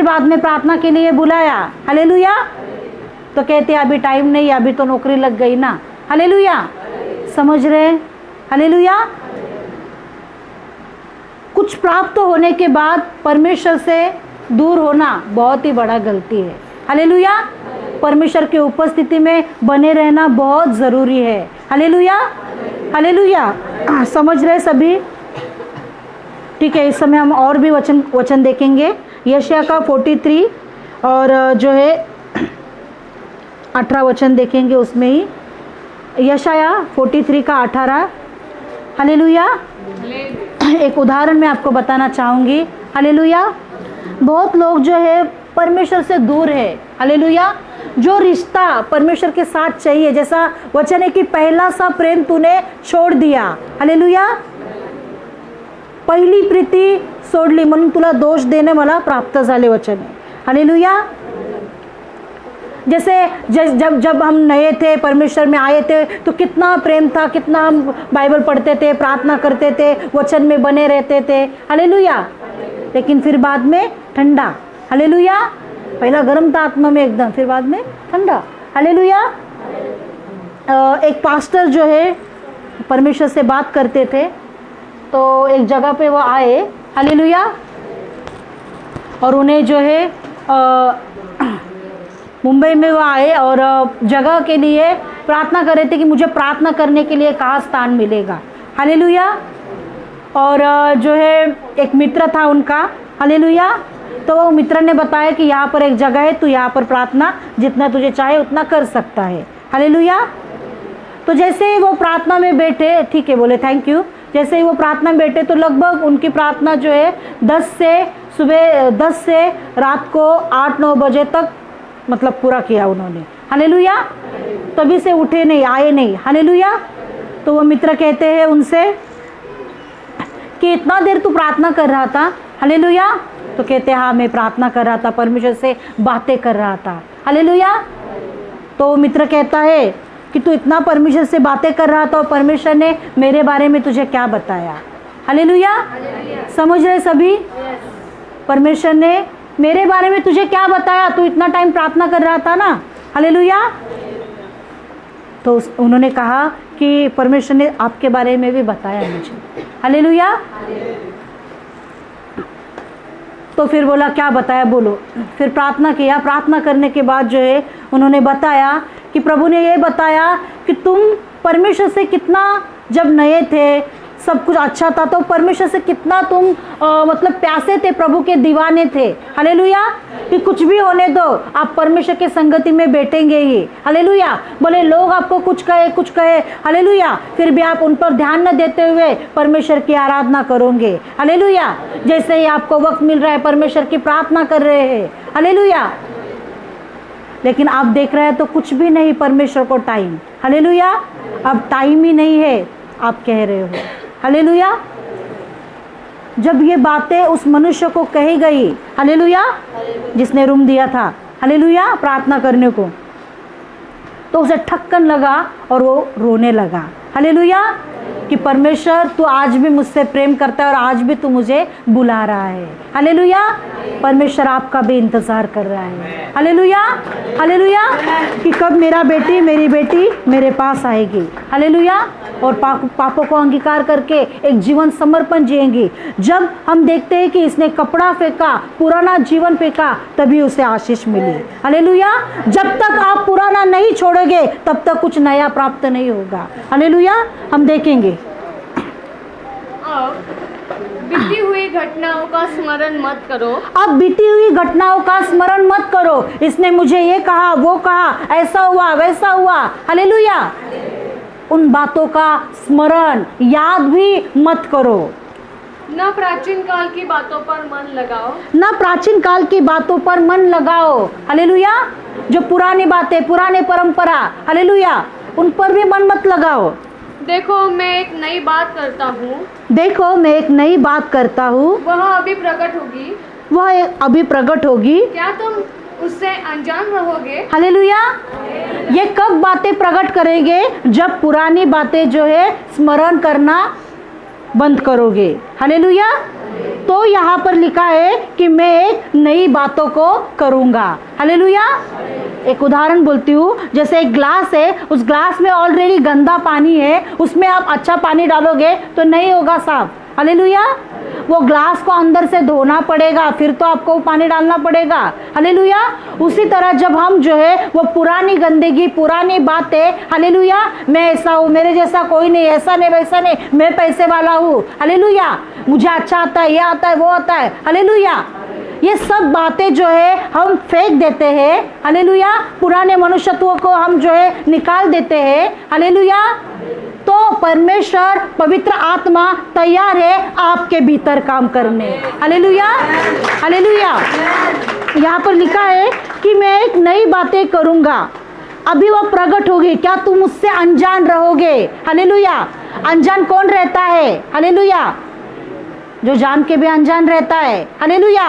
बाद में प्रार्थना के लिए बुलाया, हालेलुया। तो कहते अभी टाइम नहीं, अभी तो नौकरी लग गई ना, हालेलुया। समझ रहे, हालेलुया। कुछ प्राप्त होने के बाद परमेश्वर से दूर होना बहुत ही बड़ा गलती है, हालेलुया। परमेश्वर की उपस्थिति में बने रहना बहुत ज़रूरी है, हालेलुया, हालेलुया। समझ रहे सभी? ठीक है, इस समय हम और भी वचन देखेंगे। यशायाह का 43 और जो है 18 वचन देखेंगे उसमें ही। यशायाह 43 का 18, हालेलुया। एक उदाहरण मैं आपको बताना चाहूँगी, हालेलुया। बहुत लोग जो है परमेश्वर से दूर है, हालेलुया। जो रिश्ता परमेश्वर के साथ चाहिए, जैसा वचन है कि पहला सा प्रेम तूने छोड़ दिया, हालेलुया। पहिली प्रीती सोडली म्हणून तुला दोष देणे मला प्राप्त झाले, वचन है, हालेलुया। जैसे जब हम नए थे, परमेश्वर में आए थे, तो कितना प्रेम था, कितना हम बाइबल पढ़ते थे, प्रार्थना करते थे, वचन में बने रहते थे, हालेलुया। लेकिन फिर बाद में ठंडा, हालेलुया। पहला गर्म था आत्मा में एकदम, फिर बाद में ठंडा, हालेलुया। एक पास्टर जो है परमेश्वर से बात करते थे, तो एक जगह पे वो आए, हालेलुया। और उन्हें जो है मुंबई में वो आए और जगह के लिए प्रार्थना कर रहे थे कि मुझे प्रार्थना करने के लिए कहाँ स्थान मिलेगा, हालेलुया। और जो है एक मित्र था उनका, हालेलुया। तो वो मित्र ने बताया कि यहाँ पर एक जगह है, तू यहाँ पर प्रार्थना जितना तुझे चाहे उतना कर सकता है, हालेलुया। तो जैसे ही वो प्रार्थना में बैठे, ठीक है बोले थैंक यू, जैसे ही वो प्रार्थना में बैठे तो लगभग उनकी प्रार्थना जो है 10 से रात को 8-9 बजे तक मतलब पूरा किया उन्होंने, हालेलुया। तभी से उठे नहीं, आए नहीं, हालेलुया। तो वो मित्र कहते हैं उनसे कि इतना देर तू प्रार्थना कर रहा था, हालेलुया। तो कहते हैं हाँ मैं प्रार्थना कर रहा था, परमेश्वर से बातें कर रहा था, हालेलुया। तो वो मित्र कहता है कि तू इतना परमेश्वर से बातें कर रहा था और परमेश्वर ने मेरे बारे में तुझे क्या बताया, हालेलुया। समझ रहे सभी? परमेश्वर ने मेरे बारे में तुझे क्या बताया, तू इतना टाइम प्रार्थना कर रहा था ना, हालेलुया। तो उन्होंने कहा कि परमेश्वर ने आपके बारे में भी बताया मुझे, हालेलुया। तो फिर बोला क्या बताया, बोलो। फिर प्रार्थना किया, प्रार्थना करने के बाद जो है उन्होंने बताया कि प्रभु ने ये बताया कि तुम परमेश्वर से कितना, जब नए थे सब कुछ अच्छा था तो परमेश्वर से कितना तुम मतलब प्यासे थे, प्रभु के दीवाने थे, हालेलुया। कि कुछ भी होने दो, आप परमेश्वर के संगति में बैठेंगे ही, हालेलुया। बोले लोग आपको कुछ कहे, हालेलुया, फिर भी आप उन पर ध्यान न देते हुए परमेश्वर की आराधना करोगे, हालेलुया। जैसे ही आपको वक्त मिल रहा है परमेश्वर की प्रार्थना कर रहे हैं, हालेलुया। लेकिन आप देख रहे हैं तो कुछ भी नहीं परमेश्वर को टाइम, हालेलुया। अब टाइम ही नहीं है आप कह रहे हो, हालेलुया। जब ये बातें उस मनुष्य को कही गई, हालेलुया, जिसने रूम दिया था, हालेलुया, प्रार्थना करने को, तो उसे ठक्कन लगा और वो रोने लगा, हालेलुया। कि परमेश्वर तू आज भी मुझसे प्रेम करता है और आज भी तू मुझे बुला रहा है, हालेलुया। परमेश्वर आपका भी इंतजार कर रहा है, हालेलुया, हालेलुया। कि कब मेरी बेटी मेरे पास आएगी, हालेलुया। और पापों को अंगीकार करके एक जीवन समर्पण जिएंगी। जब हम देखते हैं कि इसने कपड़ा फेंका, पुराना जीवन फेंका, तभी उसे आशीष मिली, हालेलुया। जब तक आप पुराना नहीं छोड़ोगे तब तक कुछ नया प्राप्त नहीं होगा, हालेलुया। हम देखेंगे बीती हुई घटनाओं का स्मरण मत करो। अब बीती हुई घटनाओं का स्मरण मत करो। इसने मुझे ये कहा, वो कहा, ऐसा हुआ, वैसा हुआ, हालेलुया। उन बातों का स्मरण याद भी मत करो। न प्राचीन काल की बातों पर मन लगाओ, न प्राचीन काल की बातों पर मन लगाओ, हालेलुया। जो पुरानी बातें, पुराने परंपरा, हालेलुया, उन पर भी मन मत लगाओ। देखो मैं एक नई बात करता हूँ, देखो मैं एक नई बात करता हूँ, वह अभी प्रकट होगी, वह अभी प्रकट होगी, क्या तुम उससे अनजान रहोगे? हालेलुया। ये कब बातें प्रकट करेंगे? जब पुरानी बातें जो है स्मरण करना बंद करोगे, हालेलुया। तो यहाँ पर लिखा है कि मैं एक नई बातों को करूँगा। हालेलुया। एक उदाहरण बोलती हूँ, जैसे एक ग्लास है, उस ग्लास में ऑलरेडी गंदा पानी है, उसमें आप अच्छा पानी डालोगे तो नहीं होगा साफ। हालेलुया। वो ग्लास को अंदर से धोना पड़ेगा, फिर तो आपको पानी डालना पड़ेगा। हालेलुया। उसी तरह जब हम जो है वो पुरानी गंदगी, पुरानी बातें, हालेलुया, मैं ऐसा हूँ, मेरे जैसा कोई नहीं, ऐसा नहीं वैसा नहीं, मैं पैसे वाला हूँ, हालेलुया, मुझे अच्छा आता है, ये आता है, वो आता है, हालेलुया, ये सब बातें जो है हम फेंक देते हैं। हालेलुया। पुराने मनुष्यत्व को हम जो है निकाल देते हैं। हालेलुया। तो परमेश्वर पवित्र आत्मा तैयार है आपके भीतर काम करने। हालेलुया। हालेलुया। यहाँ पर लिखा है कि मैं एक नई बातें करूँगा, अभी वह प्रकट होगी, क्या तुम उससे अनजान रहोगे? हालेलुया। अनजान कौन रहता है? हालेलुया। जो जान के भी अनजान रहता है। हालेलुया।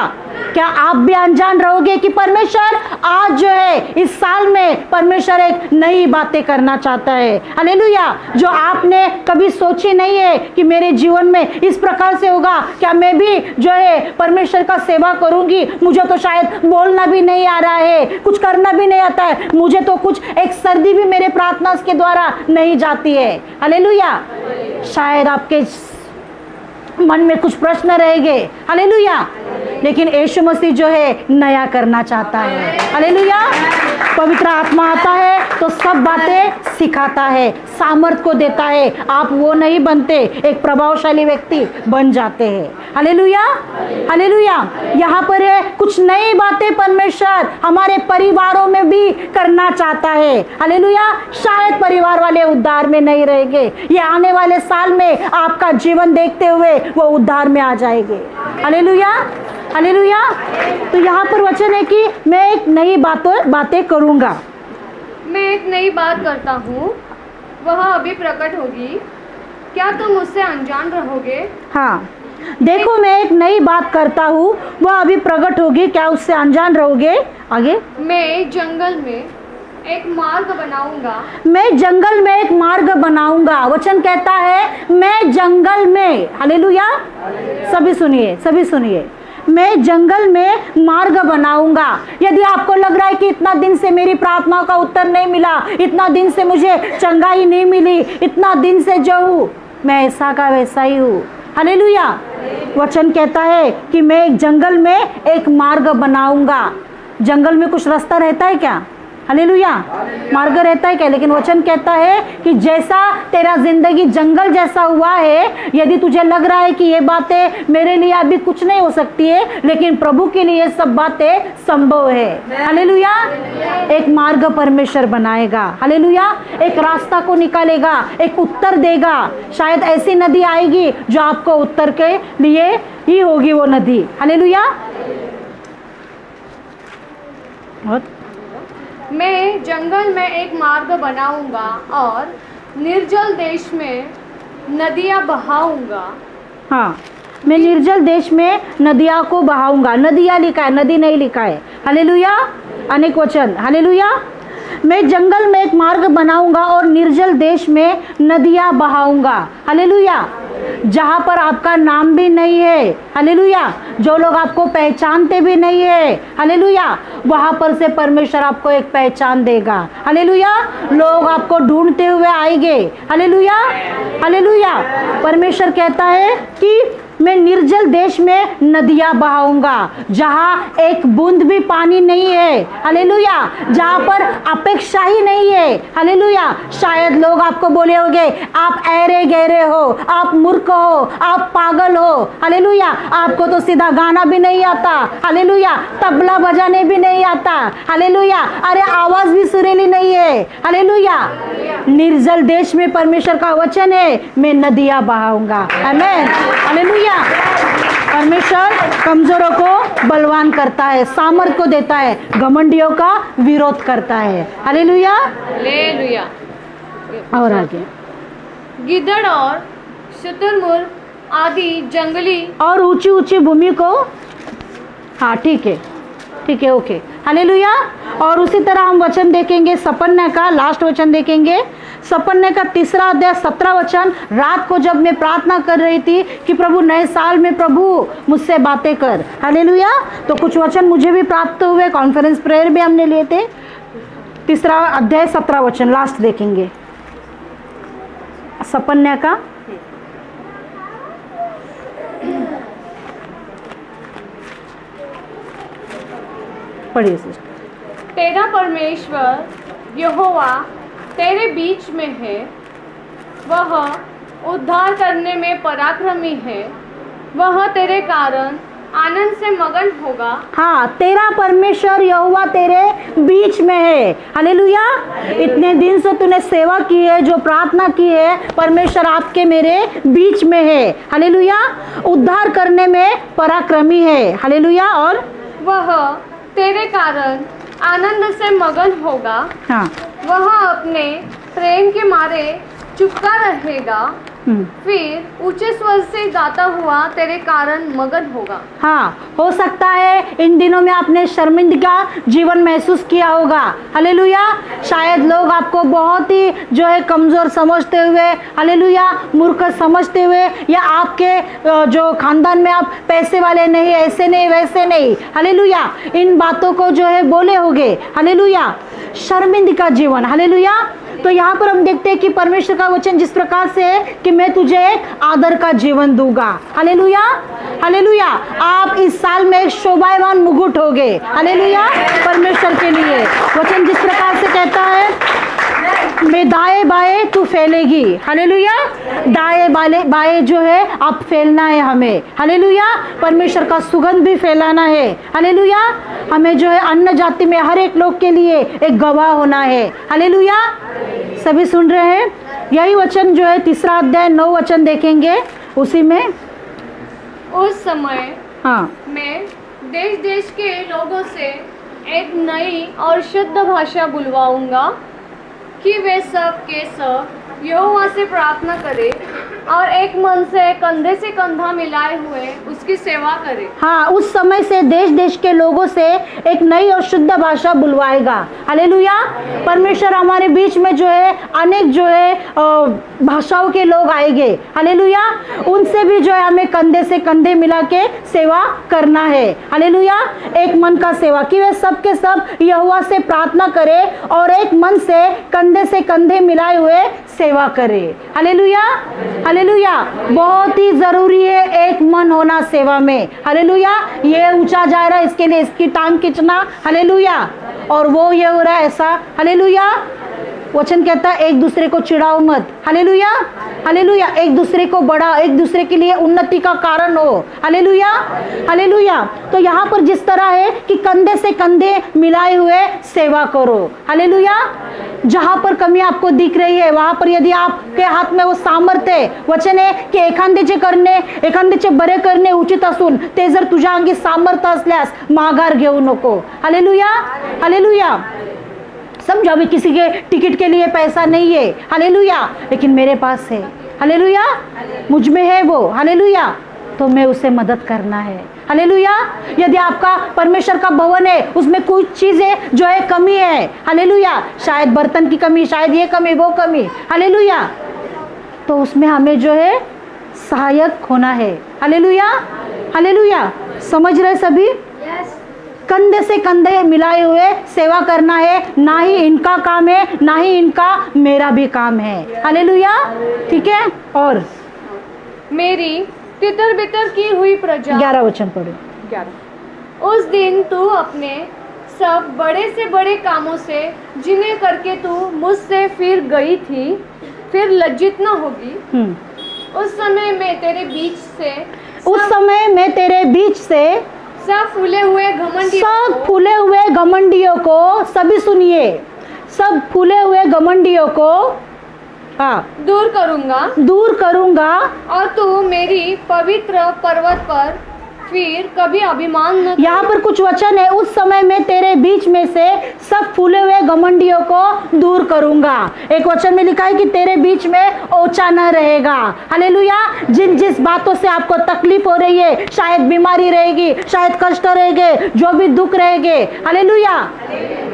क्या आप भी अनजान रहोगे कि परमेश्वर आज जो है इस साल में परमेश्वर एक नई बातें करना चाहता है? हालेलुया। जो आपने कभी सोची नहीं है कि मेरे जीवन में इस प्रकार से होगा, क्या मैं भी जो है परमेश्वर का सेवा करूंगी? मुझे तो शायद बोलना भी नहीं आ रहा है, कुछ करना भी नहीं आता है, मुझे तो कुछ एक सर्दी भी मेरे प्रार्थना के द्वारा नहीं जाती है। हालेलुया। शायद आपके मन में कुछ प्रश्न रहेंगे। हालेलुया। लेकिन यीशु मसीह जो है नया करना चाहता है। हालेलुया। पवित्र आत्मा आता है तो सब बातें सिखाता है, सामर्थ को देता है। आप वो नहीं बनते, एक प्रभावशाली व्यक्ति बन जाते हैं। हालेलुया। हालेलुया। यहाँ पर है कुछ नई बातें परमेश्वर हमारे परिवारों में भी करना चाहता है। हालेलुया। शायद परिवार वाले उद्धार में नहीं रहेंगे, ये आने वाले साल में आपका जीवन देखते हुए वो उद्धार में आ जाएंगे। हालेलुया। हालेलुया। तो यहाँ पर वचन है कि मैं एक नई बातें करूँगा। मैं एक नई बात करता हूँ, वह अभी प्रकट होगी, क्या तुम उससे अनजान रहोगे? हाँ, देखो मैं एक नई बात करता हूँ, वह अभी प्रकट होगी, क्या उससे अनजान रहोगे? आगे। मैं जंगल में एक मार्ग बनाऊंगा। मैं जंगल में एक मार्ग बनाऊंगा। वचन कहता है मैं जंगल में, हालेलुया, सभी सुनिए, सभी सुनिए, मैं जंगल में मार्ग बनाऊंगा। यदि आपको लग रहा है कि इतना दिन से मेरी प्रार्थनाओं का उत्तर नहीं मिला, इतना दिन से मुझे चंगाई नहीं मिली, इतना दिन से जो हूँ मैं ऐसा का वैसा ही हूँ, हालेलुया, वचन कहता है कि मैं एक जंगल में एक मार्ग बनाऊंगा। जंगल में कुछ रास्ता रहता है क्या? हालेलुया, मार्ग रहता है क्या? लेकिन वचन कहता है कि जैसा तेरा जिंदगी जंगल जैसा हुआ है, यदि तुझे लग रहा है कि ये बातें मेरे लिए अभी कुछ नहीं हो सकती है, लेकिन प्रभु के लिए सब बातें संभव है। हालेलुया। एक मार्ग परमेश्वर बनाएगा। हालेलुया। एक रास्ता को निकालेगा, एक उत्तर देगा। शायद ऐसी नदी आएगी जो आपको उत्तर के लिए ही होगी वो नदी। हालेलुया। मैं जंगल में एक मार्ग बनाऊंगा और निर्जल देश में नदियां बहाऊंगा। हाँ, मैं निर्जल देश में नदियाँ को बहाऊंगा। नदियाँ लिखा है, नदी नहीं लिखा है। हालेलुया। अनेक वचन। हालेलुया। मैं जंगल में एक मार्ग बनाऊंगा और निर्जल देश में नदियाँ बहाऊंगा। हालेलुया। जहाँ पर आपका नाम भी नहीं है, हालेलुया, जो लोग आपको पहचानते भी नहीं है, हालेलुया, वहाँ पर से परमेश्वर आपको एक पहचान देगा। हालेलुया। लोग आपको ढूंढते हुए आएंगे। हालेलुया। हालेलुया। परमेश्वर कहता है कि मैं निर्जल देश में नदियाँ बहाऊंगा, जहाँ एक बूंद भी पानी नहीं है। हालेलुया। जहाँ पर अपेक्षा ही नहीं है। हालेलुया। शायद लोग आपको बोले होंगे आप ऐरे गहरे हो, आप मूर्ख हो, आप पागल हो। हालेलुया। आपको तो सीधा गाना भी नहीं आता। हालेलुया। तबला बजाने भी नहीं आता। हालेलुया। अरे आवाज भी सुरीली नहीं है। हालेलुया। निर्जल देश में परमेश्वर का वचन है मैं नदियाँ बहाऊंगा। आमीन। हालेलुया। परमेश्वर कमजोरों को बलवान करता है, सामर्थ को देता है, घमंडियों का विरोध करता है। हालेलुया। हालेलुया। और आगे, गिद्धड़ और शुतुरमुर्ग आदि जंगली और ऊंची ऊंची भूमि को, हाँ ठीक है, ठीक है, ओके। हालेलुया। और उसी तरह हम वचन देखेंगे सपन्ना का, लास्ट वचन देखेंगे सपन्ने का 3 अध्याय 17 वचन, रात को जब मैं प्रार्थना कर रही थी कि प्रभु नए साल में प्रभु मुझसे बातें कर, हालेलुया। तो कुछ वचन मुझे भी प्राप्त हुए, कॉन्फ्रेंस प्रेयर भी हमने लिए थे। 3 अध्याय 17 वचन लास्ट देखेंगे, सपन्या का। पढ़िए सिस्टर। तेरा परमेश्वर यहोवा तेरे बीच में है, वह उद्धार करने में पराक्रमी है, वह तेरे कारण आनंद से मगन होगा। हाँ, तेरा परमेश्वर यहोवा तेरे बीच में है, हालेलुया। इतने दिन से तूने सेवा की है, जो प्रार्थना की है, परमेश्वर आपके मेरे बीच में है, हालेलुया। उद्धार करने में पराक्रमी है, हालेलुया। और वह तेरे कारण आनंद से मगन होगा। हाँ, वह अपने प्रेम के मारे चुपका रहेगा, फिर ऊंचे स्वर से गाता हुआ तेरे कारण मगन होगा। हाँ, हो सकता है इन दिनों में आपने शर्मिंदगी जीवन महसूस किया होगा, हालेलुया। शायद लोग आपको बहुत ही जो है कमज़ोर समझते हुए, हालेलुया, मूर्ख समझते हुए, या आपके जो खानदान में आप पैसे वाले नहीं, ऐसे नहीं वैसे नहीं, हालेलुया, इन बातों को जो है बोले होंगे, हालेलुया। शर्मिंदगी का जीवन, हालेलुया। तो यहाँ पर हम देखते हैं कि परमेश्वर का वचन जिस प्रकार से है कि मैं तुझे एक आदर का जीवन दूंगा, हालेलुया, हालेलुया। आप इस साल में एक शोभायमान मुकुट होगे, हालेलुया, परमेश्वर के लिए। वचन जिस प्रकार से कहता है, मैं दाएं बाएं तू फैलेगी, हालेलुया। दाएं बाएं जो है आप फैलना है हमें, हालेलुया। परमेश्वर का सुगंध भी फैलाना है, हालेलुया। हमें जो है अन्य जाति में हर एक लोग के लिए एक गवाह होना है, हालेलुया। सभी सुन रहे हैं? यही वचन जो है 3 अध्याय 9 वचन देखेंगे, उसी में उस समय हाँ, मैं देश देश के लोगों से एक नई और शुद्ध भाषा बुलवाऊंगा कि वे सब के सब यहोवा से प्रार्थना करें और एक मन से कंधा मिलाए हुए उसकी सेवा करें। हाँ, उस समय से देश देश के लोगों से एक नई और शुद्ध भाषा बुलवाएगा, हालेलुया। परमेश्वर हमारे बीच में जो है अनेक जो है भाषाओं के लोग आएंगे, हालेलुया। उनसे भी जो है हमें कंधे से कंधे मिला के सेवा करना है, हालेलुया। एक मन का सेवा कि वे सब के सब यहोवा से प्रार्थना करें और एक मन से कंधे मिलाए हुए सेवा करे, हालेलुया, हालेलुया। बहुत ही जरूरी है एक मन होना सेवा में, हालेलुया। ये ऊंचा जा रहा है, इसके लिए इसकी टांग खींचना, हालेलुया, और वो ये हो रहा है ऐसा, हालेलुया। वचन कहता है एक दूसरे को चिढ़ाओ मत, हालेलुया, हालेलुया। एक दूसरे को बढ़ाओ, एक दूसरे के लिए उन्नति का कारण हो, हालेलुया, हालेलुया। तो यहाँ पर जिस तरह है कि कंधे से कंधे मिलाए हुए सेवा करो, हालेलुया। जहाँ पर कमी आपको दिख रही है वहाँ पर यदि आपके हात में वो सामर्थ्य आहे, वचन आहे की एखाद्याचे बरे करणे उचित असून ते जर तुझ्या अंगी सामर्थ्य असल्यास माघार घेऊ नको, हालेलुया, हालेलुया। समझो अभी किसी के टिकट के लिए पैसा नहीं है, हालेलुया, लेकिन मेरे पास है, हालेलुया, मुझ में है वो, हालेलुया, तो मैं उसे मदद करना है, हालेलुया। यदि आपका परमेश्वर का भवन है, उसमें कुछ चीजें जो है कमी है, हालेलुया, शायद बर्तन की कमी, शायद ये कमी वो कमी, हालेलुया, तो उसमें हमें जो है सहायक होना है, हालेलुया, हालेलुया। समझ रहे सभी? कंधे से कंधे मिलाए हुए सेवा करना है, ना ही इनका काम है ना ही इनका, मेरा भी काम है, हालेलुया, ठीक है। और मेरी तितर बितर की हुई प्रजा, 11 वचन पढ़ो। 11। उस दिन तू अपने सब बड़े से बड़े कामों से जिन्हें करके तू मुझसे फिर गई थी, फिर लज्जित न होगी। उस समय मैं तेरे बीच से सब फूले हुए घमंडियों को, सभी सुनिए, सब फूले हुए घमंडियों को हाँ दूर करूंगा और तू मेरी पवित्र पर्वत पर फिर कभी अभिमान न। यहाँ पर कुछ वचन है, उस समय मैं तेरे बीच में से सब फूले हुए घमंडियों को दूर करूंगा। एक वचन में लिखा है कि तेरे बीच में ओछा न रहेगा, हालेलुया। जिस बातों से आपको तकलीफ हो रही है, शायद बीमारी रहेगी, शायद कष्ट रहेंगे, जो भी दुख रहेंगे, हालेलुया,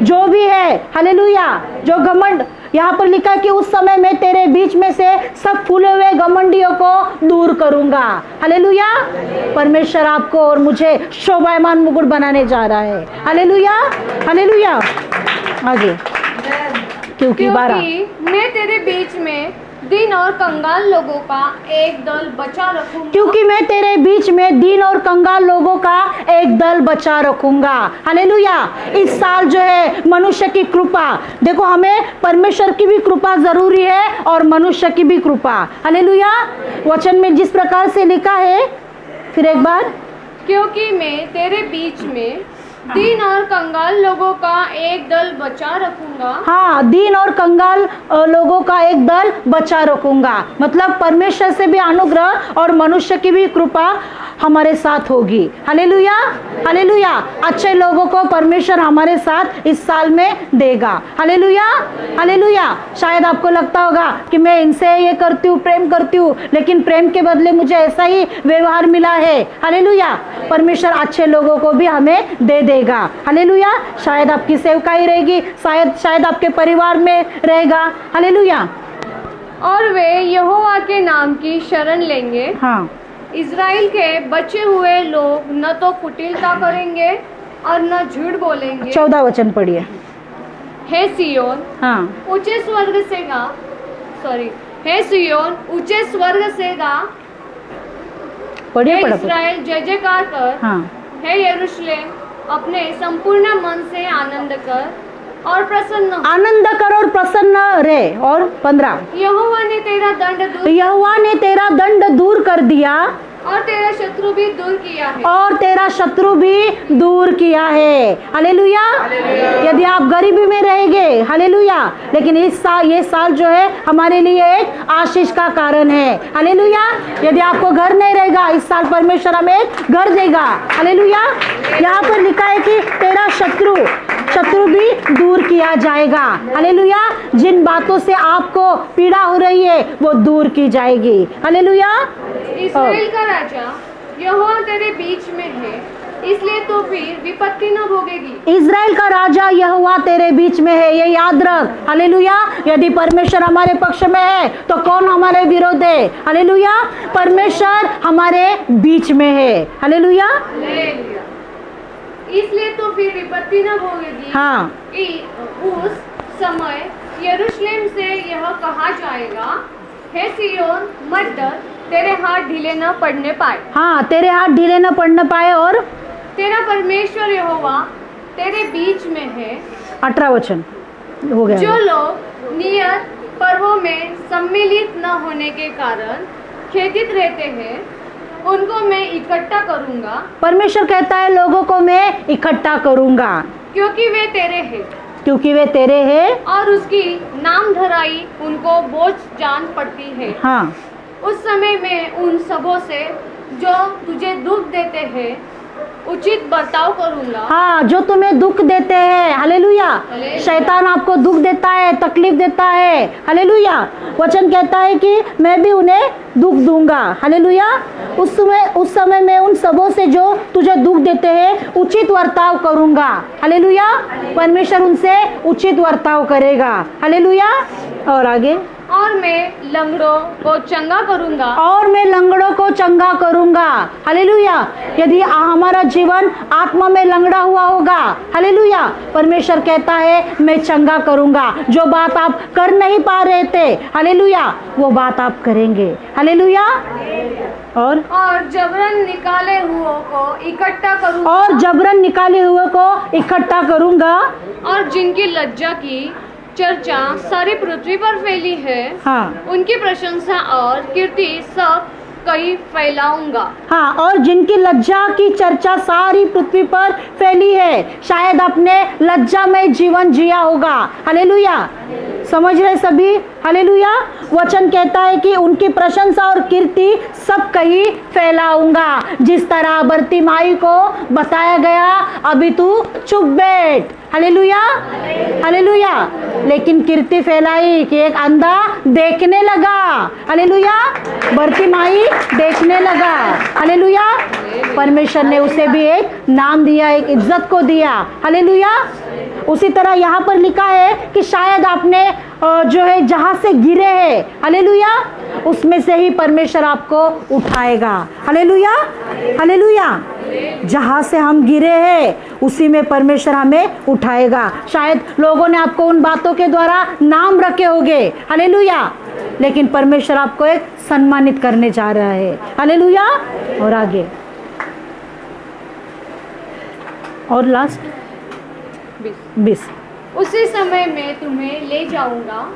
जो भी है, हालेलुया, जो घमंड, यहाँ पर लिखा है कि उस समय मैं तेरे बीच में से सब फूले हुए घमंडियों को दूर करूंगा। हालेलुया। परमेश्वर आपको और मुझे शोभायमान मुकुट बनाने जा रहा है। Hallelujah, hallelujah. आगे, क्योंकि मैं तेरे बीच में दीन और कंगाल लोगों का एक दल बचा रखूंगा। क्योंकि मैं तेरे बीच में दीन और कंगाल लोगों का एक दल बचा रखूंगा। हालेलुया। इस साल जो है मनुष्य की कृपा, देखो हमें परमेश्वर की भी कृपा जरूरी है और मनुष्य की भी कृपा। हालेलुया। वचन में जिस प्रकार से लिखा है, फिर एक बार, क्योंकि मैं तेरे बीच में दीन और कंगाल लोगों का एक दल बचा रखूंगा। हाँ, दीन और कंगाल लोगों का एक दल बचा रखूंगा, मतलब परमेश्वर से भी अनुग्रह और मनुष्य की भी कृपा हमारे साथ होगी। Hallelujah, hallelujah. अच्छे लोगों को परमेश्वर हमारे साथ इस साल में देगा। Hallelujah, hallelujah. शायद आपको लगता होगा कि मैं इनसे ये करती हूँ, प्रेम करती हूँ, लेकिन प्रेम के बदले मुझे ऐसा ही व्यवहार मिला है। हालेलुया। परमेश्वर अच्छे लोगों को भी हमें दे देगा। हालेलुया। शायद आपकी सेवकाई रहेगी, शायद आपके परिवार में रहेगा। हालेलुया। और वे यहोवा के नाम की शरण लेंगे। हाँ, इज़राइल के बचे हुए लोग न तो कुटिलता करेंगे और न झूठ बोलेंगे। 14 वचन पढ़िए। हे सियोन, हाँ, ऊंचे स्वर्ग से गा, हे सियोन ऊंचे स्वर्ग से गा, पढ़िए, हे पढ़ो। इस्राएल जय जयकार कर। हाँ, हे यरूशलेम अपने संपूर्ण मन से आनंद कर और प्रसन्न हो। आनंद कर और प्रसन्न रहे। और 15, यहोवा ने तेरा दंड दूर कर दिया और तेरा शत्रु भी दूर किया है। हालेलुया। यदि आप गरीबी में रहेंगे, हालेलुया, लेकिन ये साल जो है हमारे लिए एक आशीष का कारण है। हालेलुया। यदि आपको घर नहीं रहेगा, इस साल परमेश्वर हमें एक घर देगा। हालेलुया। यहाँ पर लिखा है कि तेरा शत्रु भी दूर किया जाएगा। हालेलुया। जिन बातों से आपको पीड़ा हो रही है वो दूर की जाएगी। हालेलुया। इस्राएल का राजा यहोवा तेरे बीच में है, इसलिए तो फिर विपत्ति न भोगेगी। इज़राइल का राजा यहोवा तेरे बीच में है, ये याद रख। हालेलुया। यदि परमेश्वर हमारे पक्ष में है तो कौन हमारे विरोध है? हालेलुया। परमेश्वर हमारे बीच में है। हालेलुया। इसलिए तो फिर विपत्ति न भोगेगी। हाँ, उस समय यरूशलेम से यह कहा जाएगा, हे सियोन मत डर, तेरे हाथ ढीले न पड़ने पाए। हाँ, तेरे हाथ ढीले न पड़ने पाए। और तेरा परमेश्वर यहोवा तेरे बीच में है। 18 वचन हो गया। जो लोग नियत पर्वों में सम्मिलित न होने के कारण खेदित रहते हैं, उनको मैं इकट्ठा करूंगा। परमेश्वर कहता है लोगों को मैं इकट्ठा करूंगा, क्योंकि वे तेरे हैं और उसकी नाम धराई उनको बोझ जान पड़ती है। हाँ, उस समय में उन सबों से जो तुझे दुख देते हैं उचित बर्ताव करूंगा। हाँ, जो तुम्हें दुख देते हैं। हालेलुया। शैतान आपको दुख देता है, तकलीफ देता है। हालेलुया। वचन कहता है कि मैं भी उन्हें दुख दूंगा। हालेलुया। उस समय मैं उन सबों से जो तुझे दुख देते हैं उचित वर्ताव करूंगा। हालेलुया। परमेश्वर उनसे उचित वर्ताव करेगा। हालेलुया। और आगे, और मैं लंगड़ों को चंगा करूंगा। हालेलुया। यदि हमारा जीवन आत्मा में लंगड़ा हुआ होगा, हालेलुया, परमेश्वर कहता है मैं चंगा करूंगा। जो बात आप कर नहीं पा रहे थे, हालेलुया, वो बात आप करेंगे। हालेलुया। और जबरन निकाले हुओं को इकट्ठा करूंगा। और जिनकी लज्जा की चर्चा सारी पृथ्वी पर फैली है, हाँ, उनकी प्रशंसा और कीर्ति सब कहीं फैलाऊंगा। हाँ, और जिनकी लज्जा की चर्चा सारी पृथ्वी पर फैली है, शायद अपने लज्जा में जीवन जिया होगा। हालेलुया। समझ रहे सभी? हालेलुया। वचन कहता है कि उनकी प्रशंसा और कीर्ति सब कहीं फैलाऊंगा। जिस तरह बर्तिमाई को बताया गया, अभी तू चुप बैठ। Hallelujah, hallelujah. लेकिन कीर्ति फैलाई कि एक अंधा देखने लगा। हालेलुया। बर्तिमाई देखने लगा। हालेलुया। परमेश्वर ने उसे भी एक नाम दिया, एक इज्जत को दिया। हालेलुया। उसी तरह यहाँ पर लिखा है कि शायद आपने जो है जहाँ से गिरे हैं, हालेलुया, उसमें से ही परमेश्वर आपको उठाएगा। Hallelujah, hallelujah. जहाँ से हम गिरे हैं उसी में परमेश्वर हमें उठाएगा। शायद लोगों ने आपको उन बातों के द्वारा नाम रखे होंगे, हालेलुया, लेकिन परमेश्वर आपको एक सम्मानित करने जा रहा है। हालेलुया। और आगे और लास्ट 20। उसी समय मैं तुम्हें ले जाऊंगा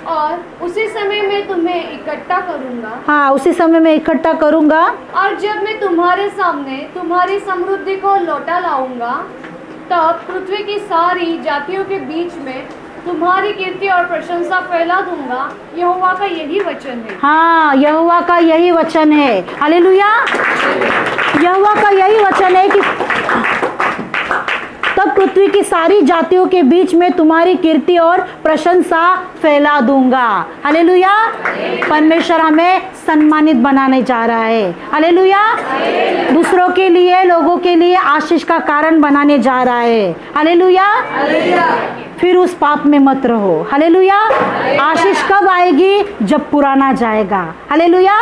और उसी समय मैं तुम्हें इकट्ठा करूंगा। हाँ, उसी समय मैं इकट्ठा करूंगा। और जब मैं तुम्हारे सामने तुम्हारी समृद्धि को लौटा लाऊंगा, तब पृथ्वी की सारी जातियों के बीच में तुम्हारी कीर्ति और प्रशंसा फैला दूंगा। यहोवा का यही वचन है। हाँ, यहोवा का यही वचन है। हालेलुया। यहोवा का यही वचन है कि तब पृथ्वी की सारी जातियों के बीच में तुम्हारी कीर्ति और प्रशंसा फैला दूंगा। हालेलुया। परमेश्वर हमें सम्मानित बनाने जा रहा है। हालेलुया। दूसरों के लिए, लोगों के लिए आशीष का कारण बनाने जा रहा है। हालेलुया। फिर उस पाप में मत रहो। हालेलुया। आशीष कब आएगी? जब पुराना जाएगा। हालेलुया।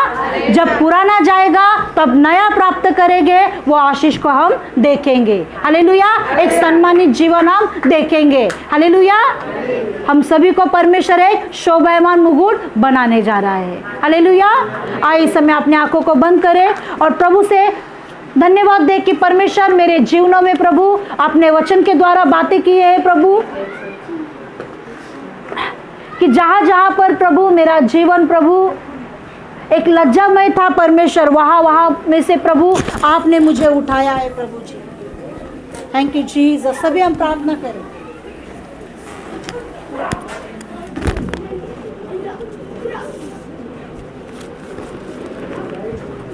जब पुराना जाएगा तब नया प्राप्त करेंगे, वो आशीष को हम देखेंगे। हालेलुया। एक सम्मानित जीवन हम देखेंगे। हालेलुया। हम सभी को परमेश्वर एक शोभायमान मुकुट बनाने जा रहा है। हालेलुया। आइए इस समय अपने आंखों को बंद करें और प्रभु से धन्यवाद दे कि परमेश्वर मेरे जीवनों में प्रभु अपने वचन के द्वारा बातें की है प्रभु, कि जहाँ जहाँ पर प्रभु मेरा जीवन प्रभु एक लज्जामय था परमेश्वर, वहाँ में से प्रभु आपने मुझे उठाया है प्रभु जी। Thank you Jesus. सभी हम प्रार्थना करें।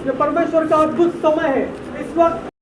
ये परमेश्वर का अद्भुत समय है इस वक्त।